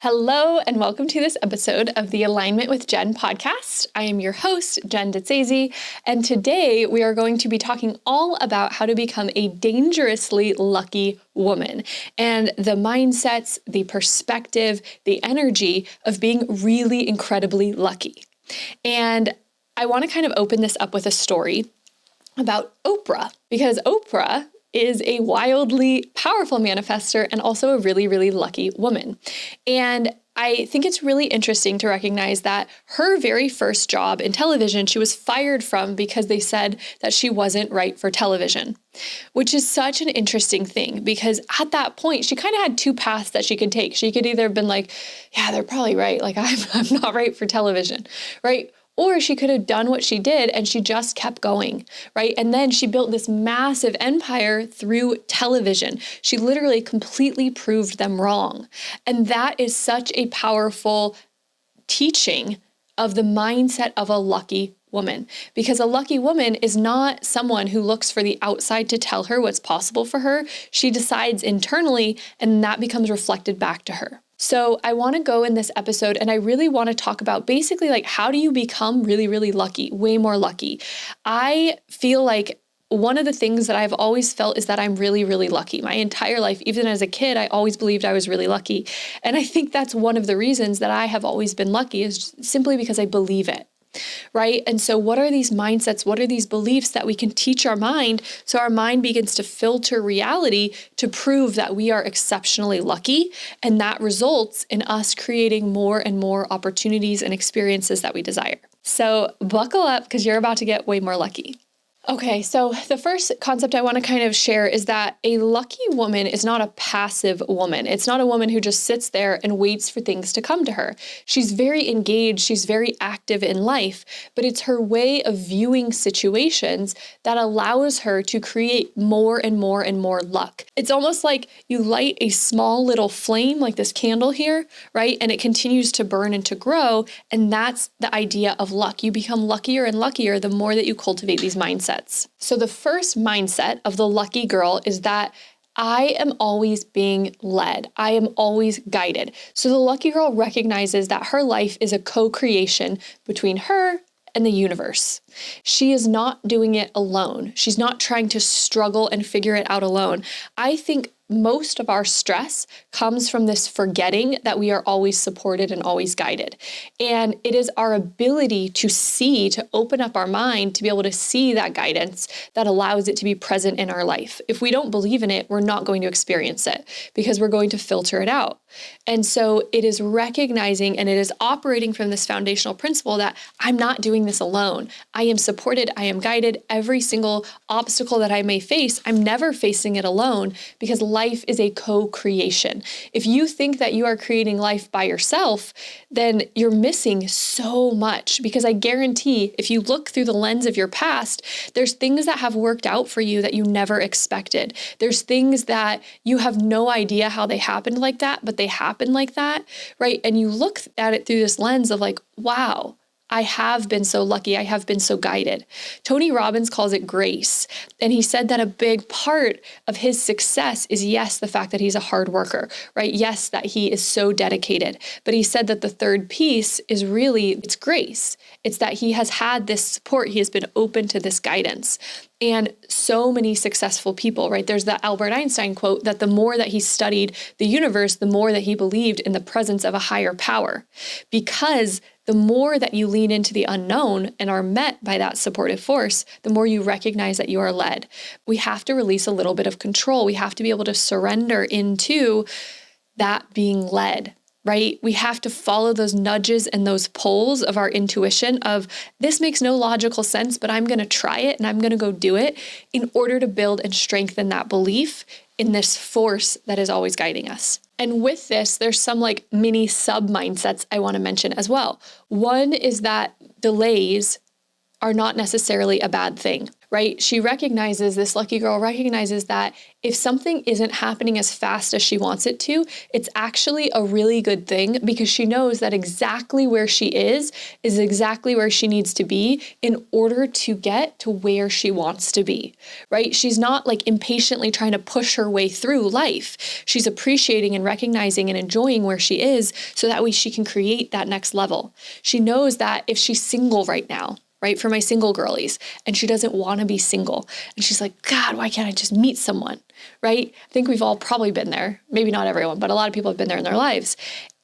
Hello, and welcome to this episode of the Alignment with Jen podcast. I am your host, Jen Ditzazy, and today we are going to be talking all about how to become a dangerously lucky woman and the mindsets, the perspective, the energy of being really incredibly lucky. And I want to kind of open this up with a story about Oprah, because Oprah is a wildly powerful manifester and also a really, really lucky woman. And I think it's really interesting to recognize that her very first job in television, she was fired from because they said that she wasn't right for television, which is such an interesting thing because at that point, she kind of had two paths that she could take. She could either have been like, yeah, they're probably right. Like I'm not right for television, right? Or she could have done what she did and she just kept going, right? And then she built this massive empire through television. She literally completely proved them wrong. And that is such a powerful teaching of the mindset of a lucky woman, because a lucky woman is not someone who looks for the outside to tell her what's possible for her. She decides internally, and that becomes reflected back to her. So I want to go in this episode and I really want to talk about basically like, how do you become really, really lucky, way more lucky? I feel like one of the things that I've always felt is that I'm really, really lucky. My entire life, even as a kid, I always believed I was really lucky. And I think that's one of the reasons that I have always been lucky, is simply because I believe it. Right? And so what are these mindsets? What are these beliefs that we can teach our mind so our mind begins to filter reality to prove that we are exceptionally lucky, and that results in us creating more and more opportunities and experiences that we desire. So buckle up because you're about to get way more lucky. Okay, so the first concept I want to kind of share is that a lucky woman is not a passive woman. It's not a woman who just sits there and waits for things to come to her. She's very engaged, she's very active in life, but it's her way of viewing situations that allows her to create more and more and more luck. It's almost like you light a small little flame like this candle here, right? And it continues to burn and to grow, and that's the idea of luck. You become luckier and luckier the more that you cultivate these mindsets. So the first mindset of the lucky girl is that I am always being led. I am always guided. So the lucky girl recognizes that her life is a co-creation between her and the universe. She is not doing it alone. She's not trying to struggle and figure it out alone. I think most of our stress comes from this forgetting that we are always supported and always guided. And it is our ability to see, to open up our mind, to be able to see that guidance that allows it to be present in our life. If we don't believe in it, we're not going to experience it because we're going to filter it out. And so it is recognizing and it is operating from this foundational principle that I'm not doing this alone. I am supported, I am guided. Every single obstacle that I may face, I'm never facing it alone, because life is a co-creation. If you think that you are creating life by yourself, then you're missing so much, because I guarantee if you look through the lens of your past, there's things that have worked out for you that you never expected. There's things that you have no idea how they happened like that, but they happened like that, right? And you look at it through this lens of like, wow, I have been so lucky. I have been so guided. Tony Robbins calls it grace. And he said that a big part of his success is, yes, the fact that he's a hard worker, right? Yes, that he is so dedicated. But he said that the third piece is really, it's grace. It's that he has had this support. He has been open to this guidance. And so many successful people, right? There's the Albert Einstein quote that the more that he studied the universe, the more that he believed in the presence of a higher power. Because the more that you lean into the unknown and are met by that supportive force, the more you recognize that you are led. We have to release a little bit of control. We have to be able to surrender into that being led. Right? We have to follow those nudges and those pulls of our intuition of, this makes no logical sense, but I'm going to try it and I'm going to go do it, in order to build and strengthen that belief in this force that is always guiding us. And with this, there's some like mini sub mindsets I want to mention as well. One is that delays are not necessarily a bad thing, right? This lucky girl recognizes that if something isn't happening as fast as she wants it to, it's actually a really good thing because she knows that exactly where she is exactly where she needs to be in order to get to where she wants to be, right? She's not like impatiently trying to push her way through life. She's appreciating and recognizing and enjoying where she is so that way she can create that next level. She knows that if she's single right now, right, for my single girlies, and she doesn't want to be single, and she's like, God, why can't I just meet someone, right? I think we've all probably been there. Maybe not everyone, but a lot of people have been there in their lives.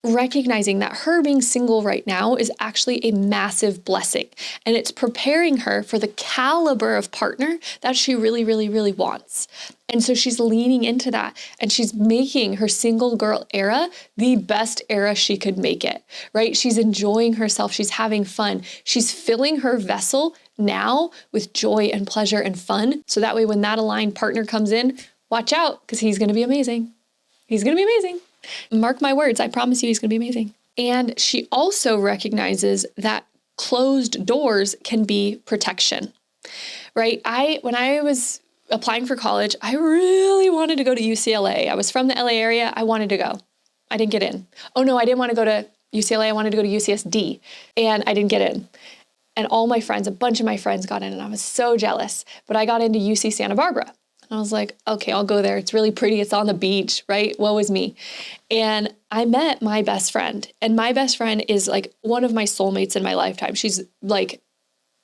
Recognizing that her being single right now is actually a massive blessing. And it's preparing her for the caliber of partner that she really, really, really wants. And so she's leaning into that and she's making her single girl era the best era she could make it, right? She's enjoying herself. She's having fun. She's filling her vessel now with joy and pleasure and fun. So that way, when that aligned partner comes in, watch out because he's going to be amazing. He's going to be amazing. Mark my words, I promise you he's going to be amazing. And she also recognizes that closed doors can be protection, right? When I was applying for college, I really wanted to go to UCLA. I was from the LA area. I wanted to go. I didn't get in. Oh no, I didn't want to go to UCLA. I wanted to go to UCSD and I didn't get in. And all my friends, a bunch of my friends got in and I was so jealous, but I got into UC Santa Barbara. I was like, okay, I'll go there. It's really pretty. It's on the beach, right? Woe is me. And I met my best friend. And my best friend is like one of my soulmates in my lifetime. She's like,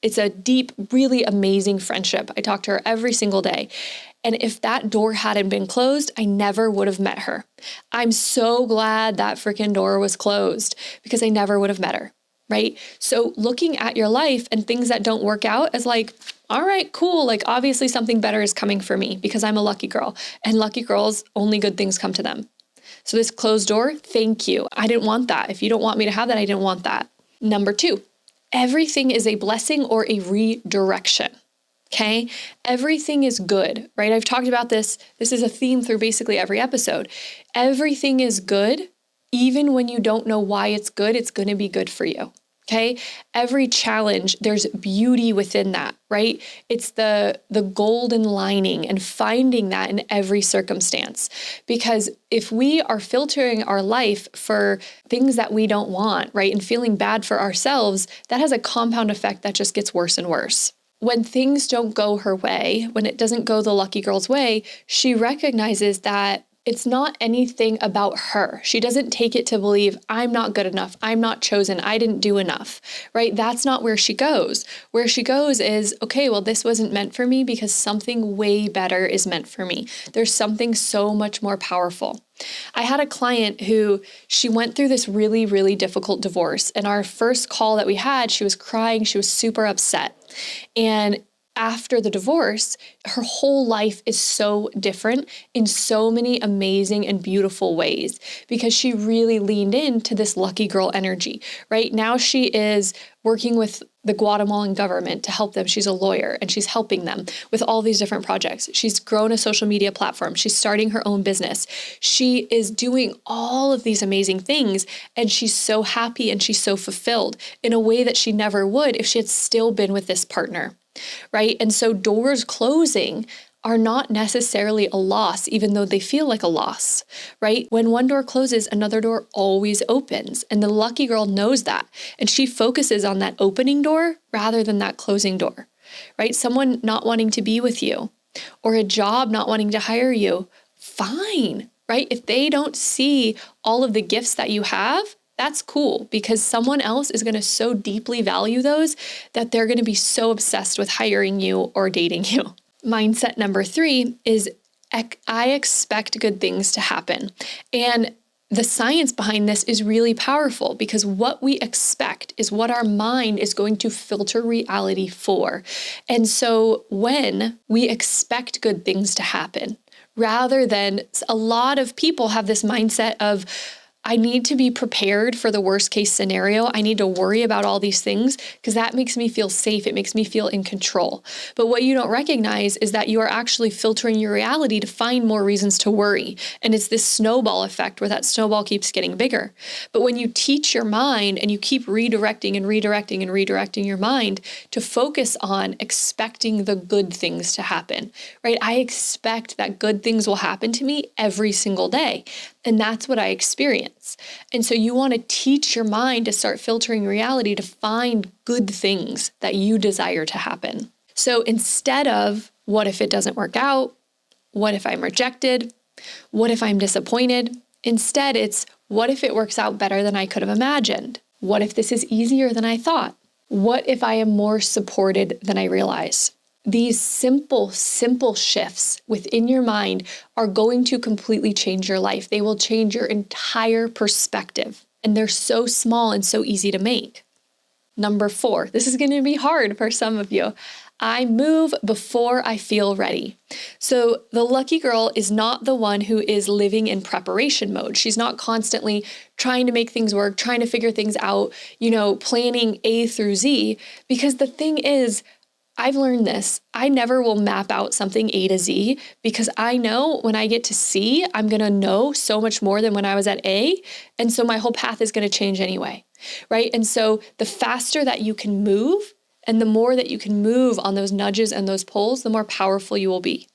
it's a deep, really amazing friendship. I talk to her every single day. And if that door hadn't been closed, I never would have met her. I'm so glad that freaking door was closed because I never would have met her, right? So looking at your life and things that don't work out as like, all right, cool. Like obviously something better is coming for me because I'm a lucky girl and lucky girls, only good things come to them. So this closed door, thank you. I didn't want that. If you don't want me to have that, I didn't want that. Number 2, everything is a blessing or a redirection. Okay. Everything is good, right? I've talked about this. This is a theme through basically every episode. Everything is good. Even when you don't know why it's going to be good for you. Okay. Every challenge, there's beauty within that, right? It's the golden lining and finding that in every circumstance. Because if we are filtering our life for things that we don't want, right? And feeling bad for ourselves, that has a compound effect that just gets worse and worse. When things don't go her way, when it doesn't go the lucky girl's way, she recognizes that it's not anything about her. She doesn't take it to believe, I'm not good enough. I'm not chosen. I didn't do enough, right? That's not where she goes. Where she goes is, okay, well, this wasn't meant for me because something way better is meant for me. There's something so much more powerful. I had a client who she went through this really, really difficult divorce. And our first call that we had, she was crying. She was super upset. And after the divorce, her whole life is so different in so many amazing and beautiful ways because she really leaned into this lucky girl energy. Right now, she is working with the Guatemalan government to help them. She's a lawyer and she's helping them with all these different projects. She's grown a social media platform. She's starting her own business. She is doing all of these amazing things and she's so happy and she's so fulfilled in a way that she never would if she had still been with this partner. Right? And so doors closing are not necessarily a loss, even though they feel like a loss, right? When one door closes, another door always opens. And the lucky girl knows that. And she focuses on that opening door rather than that closing door, right? Someone not wanting to be with you or a job not wanting to hire you, fine, right? If they don't see all of the gifts that you have, that's cool because someone else is going to so deeply value those that they're going to be so obsessed with hiring you or dating you. Mindset number 3 is I expect good things to happen. And the science behind this is really powerful because what we expect is what our mind is going to filter reality for. And so when we expect good things to happen, rather than a lot of people have this mindset of, I need to be prepared for the worst case scenario. I need to worry about all these things because that makes me feel safe. It makes me feel in control. But what you don't recognize is that you are actually filtering your reality to find more reasons to worry. And it's this snowball effect where that snowball keeps getting bigger. But when you teach your mind and you keep redirecting and redirecting and redirecting your mind to focus on expecting the good things to happen, right? I expect that good things will happen to me every single day. And that's what I experience. And so you want to teach your mind to start filtering reality to find good things that you desire to happen. So instead of, what if it doesn't work out? What if I'm rejected? What if I'm disappointed? Instead, it's, what if it works out better than I could have imagined? What if this is easier than I thought? What if I am more supported than I realize? These simple shifts within your mind are going to completely change your life. They will change your entire perspective. And they're so small and so easy to make. Number 4, this is going to be hard for some of you. I move before I feel ready. So the lucky girl is not the one who is living in preparation mode. She's not constantly trying to make things work, trying to figure things out, planning A through Z. Because the thing is, I've learned this. I never will map out something A to Z because I know when I get to C, I'm going to know so much more than when I was at A. And so my whole path is going to change anyway, right? And so the faster that you can move and the more that you can move on those nudges and those pulls, the more powerful you will be.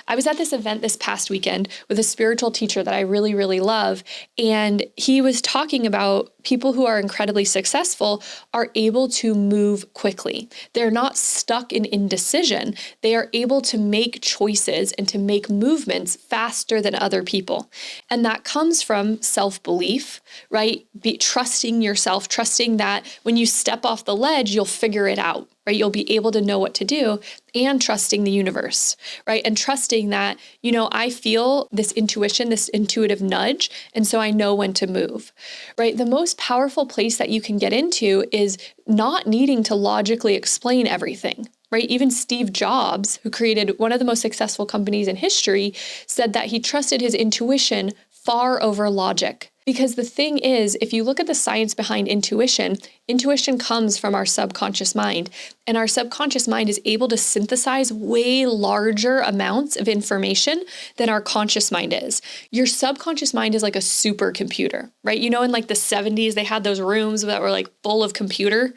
I was at this event this past weekend with a spiritual teacher that I really, really love. And he was talking about people who are incredibly successful are able to move quickly. They're not stuck in indecision. They are able to make choices and to make movements faster than other people. And that comes from self-belief, right? Trusting yourself, trusting that when you step off the ledge, you'll figure it out, right? You'll be able to know what to do, and trusting the universe, right? And trusting that, I feel this intuition, this intuitive nudge, and so I know when to move, right? The most powerful place that you can get into is not needing to logically explain everything, right? Even Steve Jobs, who created one of the most successful companies in history, said that he trusted his intuition far over logic. Because the thing is, if you look at the science behind intuition, intuition comes from our subconscious mind. And our subconscious mind is able to synthesize way larger amounts of information than our conscious mind is. Your subconscious mind is like a supercomputer, right? In like the 70s, they had those rooms that were like full of computer.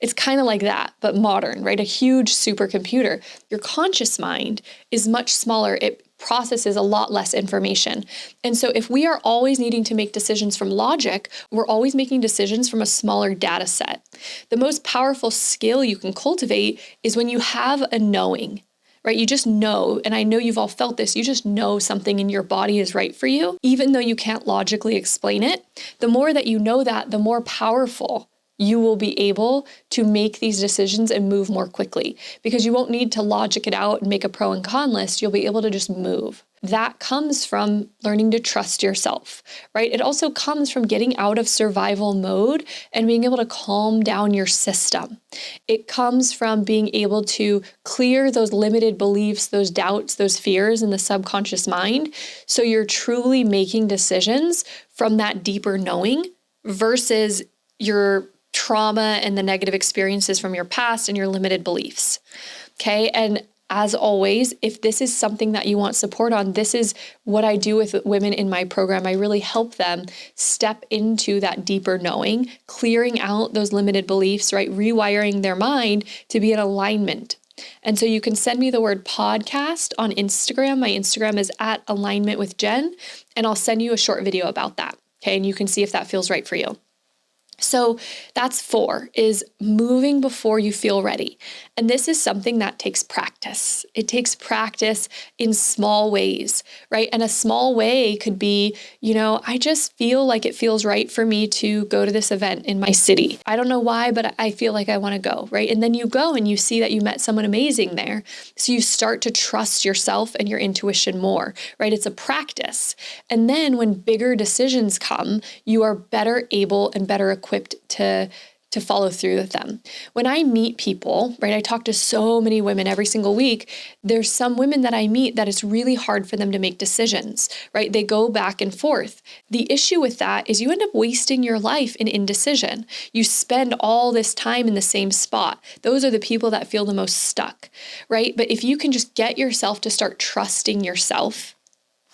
It's kind of like that, but modern, right? A huge supercomputer. Your conscious mind is much smaller. It processes a lot less information. And so if we are always needing to make decisions from logic, we're always making decisions from a smaller data set. The most powerful skill you can cultivate is when you have a knowing, right? You just know, and I know you've all felt this, you just know something in your body is right for you, even though you can't logically explain it. The more that you know that, the more powerful you will be able to make these decisions and move more quickly because you won't need to logic it out and make a pro and con list. You'll be able to just move. That comes from learning to trust yourself, right? It also comes from getting out of survival mode and being able to calm down your system. It comes from being able to clear those limited beliefs, those doubts, those fears in the subconscious mind. So you're truly making decisions from that deeper knowing versus your trauma and the negative experiences from your past and your limited beliefs. Okay. And as always, if this is something that you want support on, this is what I do with women in my program. I really help them step into that deeper knowing, clearing out those limited beliefs, right? Rewiring their mind to be in alignment. And so you can send me the word podcast on Instagram. My Instagram is @alignmentwithjen, and I'll send you a short video about that. Okay. And you can see if that feels right for you. So that's 4, is moving before you feel ready. And this is something that takes practice. It takes practice in small ways, right? And a small way could be, I just feel like it feels right for me to go to this event in my city. I don't know why, but I feel like I want to go, right? And then you go and you see that you met someone amazing there. So you start to trust yourself and your intuition more, right? It's a practice. And then when bigger decisions come, you are better able and better equipped to to follow through with them. When I meet people, right, I talk to so many women every single week. There's some women that I meet that it's really hard for them to make decisions, right? They go back and forth. The issue with that is you end up wasting your life in indecision. You spend all this time in the same spot. Those are the people that feel the most stuck, right? But if you can just get yourself to start trusting yourself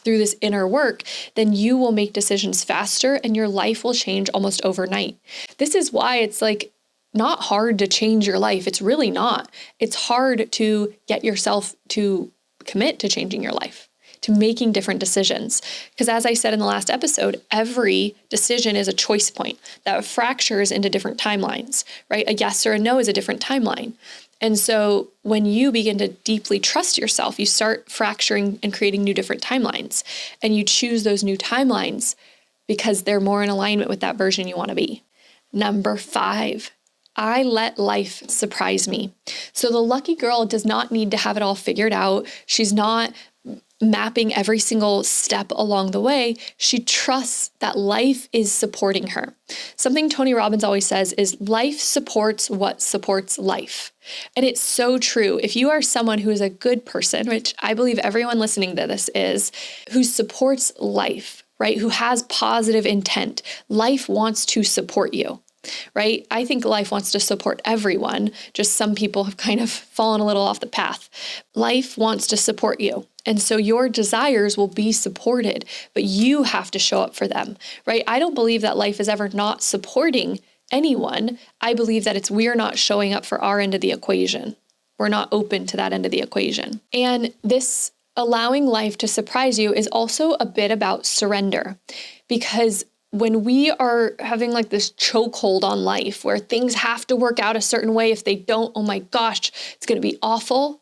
through this inner work, then you will make decisions faster and your life will change almost overnight. This is why it's like not hard to change your life. It's really not. It's hard to get yourself to commit to changing your life, to making different decisions. Because as I said in the last episode, every decision is a choice point that fractures into different timelines, right? A yes or a no is a different timeline. And so when you begin to deeply trust yourself, you start fracturing and creating new different timelines. And you choose those new timelines because they're more in alignment with that version you want to be. Number 5, I let life surprise me. So the lucky girl does not need to have it all figured out. She's not mapping every single step along the way. She trusts that life is supporting her. Something Tony Robbins always says is life supports what supports life. And it's so true. If you are someone who is a good person, which I believe everyone listening to this is, who supports life, right? Who has positive intent, life wants to support you. Right? I think life wants to support everyone. Just some people have kind of fallen a little off the path. Life wants to support you. And so your desires will be supported, but you have to show up for them, right? I don't believe that life is ever not supporting anyone. I believe that we're not showing up for our end of the equation. We're not open to that end of the equation. And this allowing life to surprise you is also a bit about surrender, because when we are having like this chokehold on life where things have to work out a certain way, if they don't, oh my gosh, it's going to be awful.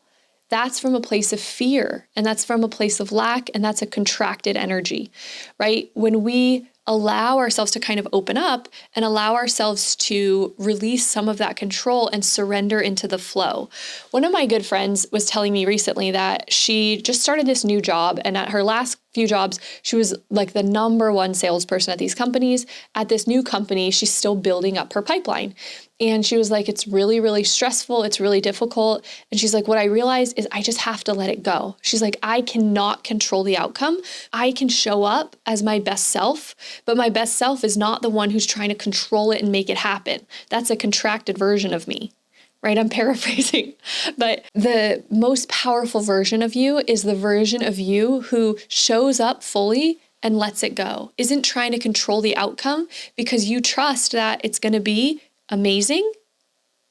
That's from a place of fear, and that's from a place of lack, and that's a contracted energy, right? When we allow ourselves to kind of open up and allow ourselves to release some of that control and surrender into the flow. One of my good friends was telling me recently that she just started this new job, and at her last few jobs, she was like the number one salesperson at these companies. At this new company, she's still building up her pipeline. And she was like, it's really, really stressful. It's really difficult. And she's like, what I realized is I just have to let it go. She's like, I cannot control the outcome. I can show up as my best self, but my best self is not the one who's trying to control it and make it happen. That's a contracted version of me, right? I'm paraphrasing, but the most powerful version of you is the version of you who shows up fully and lets it go, isn't trying to control the outcome because you trust that it's going to be amazing,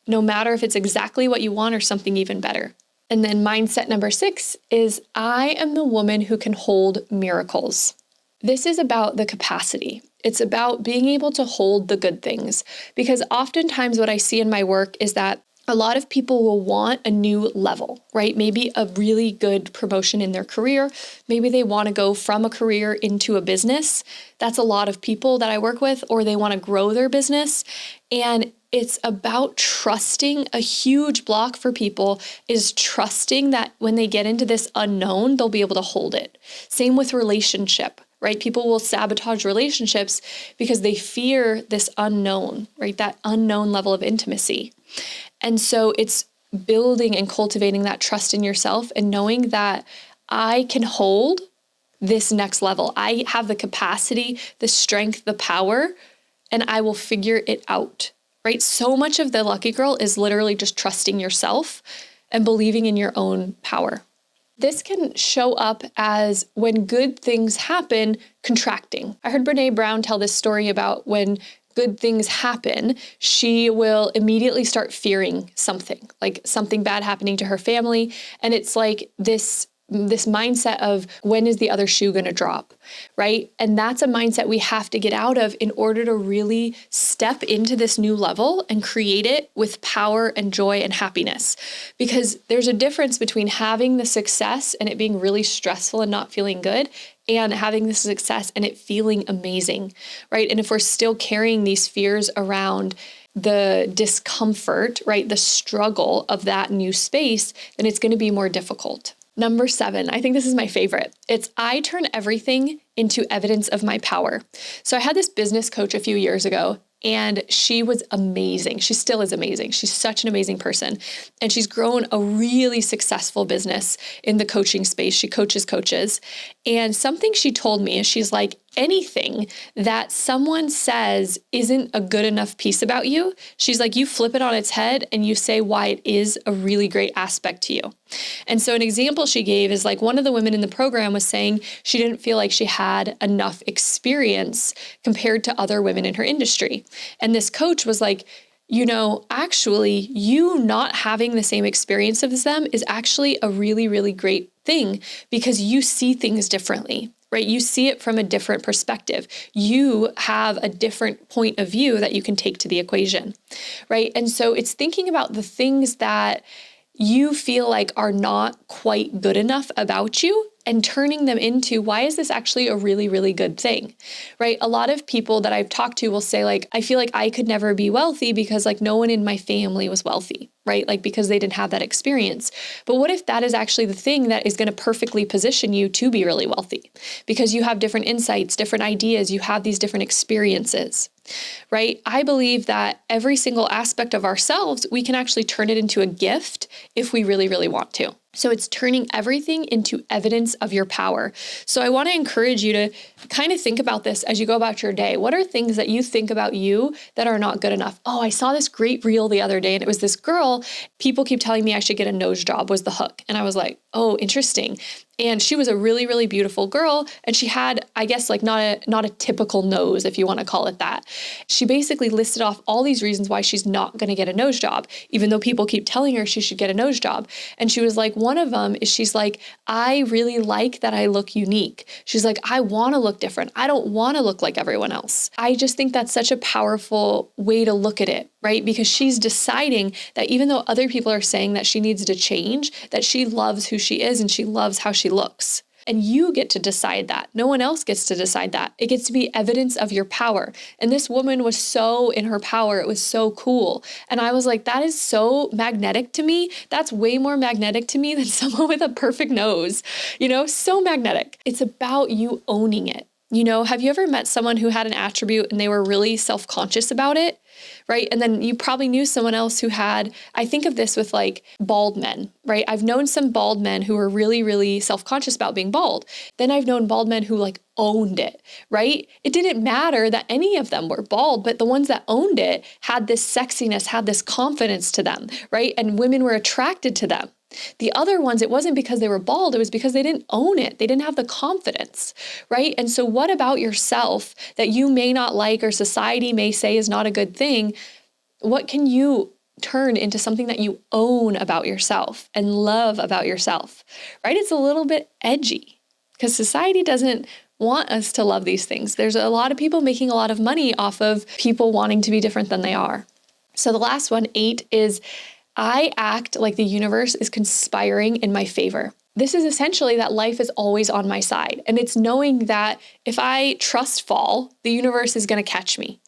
no matter if it's exactly what you want or something even better. And then mindset number 6 is I am the woman who can hold miracles. This is about the capacity. It's about being able to hold the good things, because oftentimes what I see in my work is that a lot of people will want a new level, right? Maybe a really good promotion in their career. Maybe they want to go from a career into a business. That's a lot of people that I work with, or they want to grow their business. And it's about trusting. A huge block for people is trusting that when they get into this unknown, they'll be able to hold it. Same with relationship, right? People will sabotage relationships because they fear this unknown, right? That unknown level of intimacy. And so it's building and cultivating that trust in yourself and knowing that I can hold this next level. I have the capacity, the strength, the power, and I will figure it out, right? So much of the lucky girl is literally just trusting yourself and believing in your own power. This can show up as when good things happen, contracting. I heard Brene Brown tell this story about when good things happen, she will immediately start fearing something, like something bad happening to her family. And it's like this mindset of when is the other shoe going to drop, right? And that's a mindset we have to get out of in order to really step into this new level and create it with power and joy and happiness. Because there's a difference between having the success and it being really stressful and not feeling good, and having the success and it feeling amazing, right? And if we're still carrying these fears around the discomfort, right, the struggle of that new space, then it's going to be more difficult. Number 7, I think this is my favorite. It's I turn everything into evidence of my power. So I had this business coach a few years ago, And she was amazing. She still is amazing. She's such an amazing person. And she's grown a really successful business in the coaching space. She coaches coaches. And something she told me is she's like, anything that someone says isn't a good enough piece about you, she's like, you flip it on its head and you say why it is a really great aspect to you. And so an example she gave is like one of the women in the program was saying she didn't feel like she had enough experience compared to other women in her industry. And this coach was like, actually, you not having the same experience as them is actually a really, really great thing because you see things differently, right? You see it from a different perspective. You have a different point of view that you can take to the equation, right? And so it's thinking about the things that you feel like are not quite good enough about you and turning them into, why is this actually a really, really good thing, right? A lot of people that I've talked to will say like, I feel like I could never be wealthy because like no one in my family was wealthy, right? Like because they didn't have that experience. But what if that is actually the thing that is going to perfectly position you to be really wealthy? Because you have different insights, different ideas, you have these different experiences, right? I believe that every single aspect of ourselves, we can actually turn it into a gift if we really, really want to. So it's turning everything into evidence of your power. So I want to encourage you to kind of think about this as you go about your day. What are things that you think about you that are not good enough? Oh, I saw this great reel the other day and it was this girl. People keep telling me I should get a nose job was the hook. And I was like, oh, interesting. And she was a really, really beautiful girl. And she had, I guess, like not a typical nose, if you want to call it that. She basically listed off all these reasons why she's not going to get a nose job, even though people keep telling her she should get a nose job. And she was like, one of them is she's like, I really like that I look unique. She's like, I want to look different. I don't want to look like everyone else. I just think that's such a powerful way to look at it, right? Because she's deciding that even though other people are saying that she needs to change, that she loves who she is and she loves how she looks. And you get to decide that. No one else gets to decide that. It gets to be evidence of your power. And this woman was so in her power. It was so cool. And I was like, that is so magnetic to me. That's way more magnetic to me than someone with a perfect nose, so magnetic. It's about you owning it. Have you ever met someone who had an attribute and they were really self-conscious about it, right? And then you probably knew someone else who had, I think of this with like bald men, right? I've known some bald men who were really, really self-conscious about being bald. Then I've known bald men who like owned it, right? It didn't matter that any of them were bald, but the ones that owned it had this sexiness, had this confidence to them, right? And women were attracted to them. The other ones, it wasn't because they were bald, it was because they didn't own it. They didn't have the confidence, right? And so what about yourself that you may not like or society may say is not a good thing? What can you turn into something that you own about yourself and love about yourself, right? It's a little bit edgy because society doesn't want us to love these things. There's a lot of people making a lot of money off of people wanting to be different than they are. So the last one, 8, is I act like the universe is conspiring in my favor. This is essentially that life is always on my side. And it's knowing that if I trust fall, the universe is going to catch me.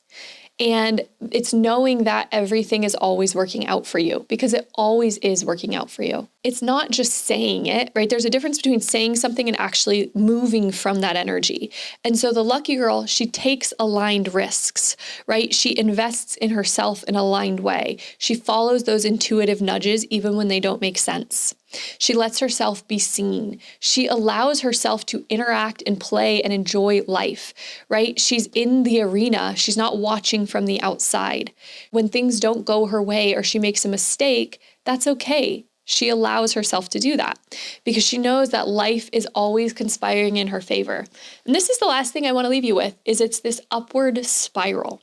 And it's knowing that everything is always working out for you because it always is working out for you. It's not just saying it, right? There's a difference between saying something and actually moving from that energy. And so the lucky girl, she takes aligned risks, right? She invests in herself in an aligned way. She follows those intuitive nudges even when they don't make sense. She lets herself be seen. She allows herself to interact and play and enjoy life, right? She's in the arena. She's not watching from the outside. When things don't go her way or she makes a mistake, that's okay. She allows herself to do that because she knows that life is always conspiring in her favor. And this is the last thing I want to leave you with, is it's this upward spiral.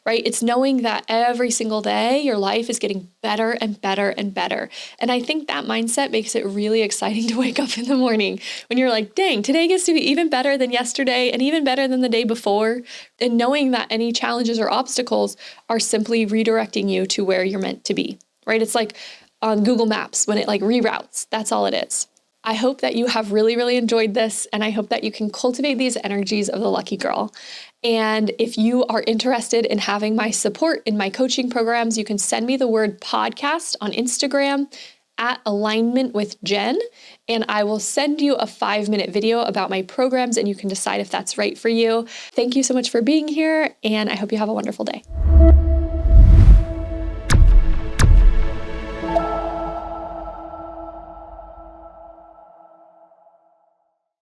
Right? It's knowing that every single day your life is getting better and better and better. And I think that mindset makes it really exciting to wake up in the morning when you're like, dang, today gets to be even better than yesterday and even better than the day before. And knowing that any challenges or obstacles are simply redirecting you to where you're meant to be, right? It's like on Google Maps when it like reroutes, that's all it is. I hope that you have really, really enjoyed this, and I hope that you can cultivate these energies of the lucky girl. And if you are interested in having my support in my coaching programs, you can send me the word podcast on Instagram at Alignment with Jen, and I will send you a 5-minute video about my programs, and you can decide if that's right for you. Thank you so much for being here, and I hope you have a wonderful day.